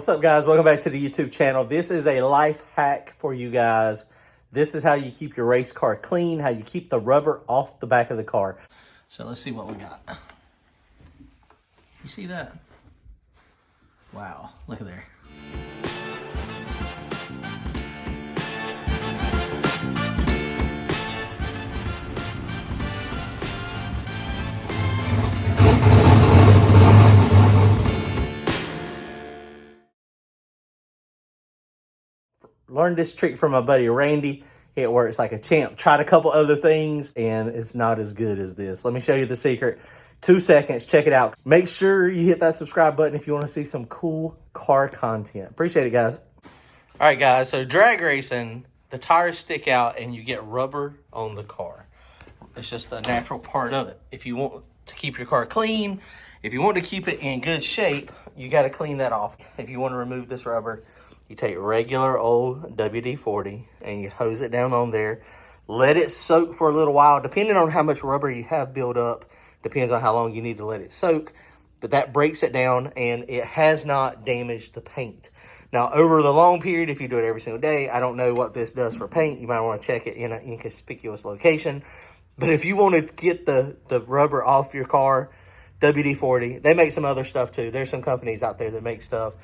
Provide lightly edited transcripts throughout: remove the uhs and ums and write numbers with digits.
What's up, guys? Welcome back to the YouTube channel. This is a life hack for you guys. This is how you keep your race car clean, how you keep the rubber off the back of the car. So let's see what we got. You see that? Wow, look at there. Learned this trick from my buddy Randy. It works like a champ. Tried a couple other things and it's not as good as this. Let me show you the secret. 2 seconds, check it out. Make sure you hit that subscribe button if you want to see some cool car content. Appreciate it, guys. All right, guys, so drag racing, the tires stick out and you get rubber on the car. It's just a natural part of it. If you want to keep your car clean, if you want to keep it in good shape, you got to clean that off. If you want to remove this rubber, you take regular old WD-40 and you hose it down on there. Let it soak for a little while. Depending on how much rubber you have built up, depends on how long you need to let it soak. But that breaks it down and it has not damaged the paint. Now, over the long period, if you do it every single day, I don't know what this does for paint. You might want to check it in an inconspicuous location. But if you want to get the rubber off your car, WD-40, they make some other stuff too. There's some companies out there that make stuff.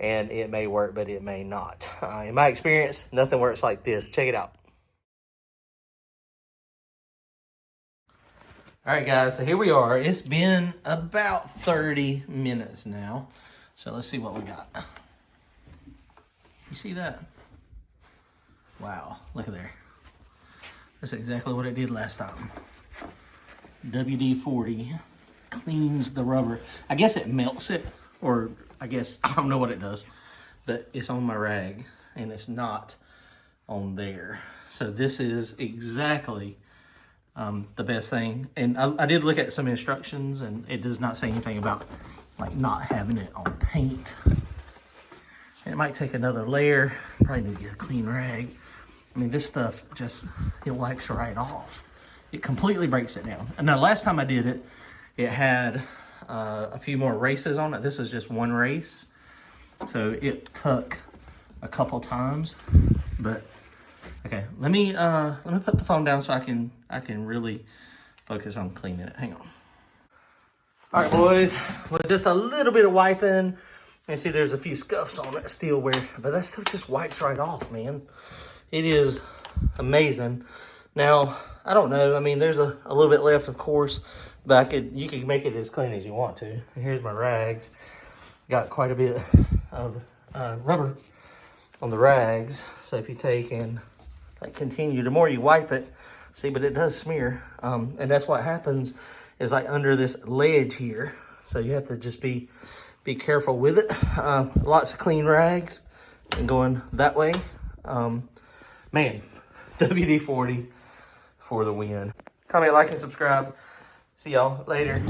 And it may work, but it may not. In my experience, nothing works like this. Check it out. All right, guys, so here we are. It's been about 30 minutes now. So let's see what we got. You see that? Wow, look at there. That's exactly what it did last time. WD-40 cleans the rubber. I guess it melts it, or I guess, I don't know what it does, but it's on my rag and it's not on there. So this is exactly the best thing. And I did look at some instructions and it does not say anything about like not having it on paint. And it might take another layer. Probably need to get a clean rag. I mean, this stuff just, it wipes right off. It completely breaks it down. And now last time I did it, it had a few more races on it. This is just one race, so it took a couple times. But okay, let me put the phone down so I can really focus on cleaning it. Hang on. All right, boys, with just a little bit of wiping, you see there's a few scuffs on it still, but that stuff just wipes right off, man. It is amazing. Now, I don't know. I mean, there's a little bit left, of course. But you can make it as clean as you want to. Here's my rags. Got quite a bit of rubber on the rags. So if you take and like continue, the more you wipe it, see, but it does smear. And that's what happens is like under this ledge here. So you have to just be careful with it. Lots of clean rags and going that way. Man, WD-40 for the win. Comment, like, and subscribe. See y'all later.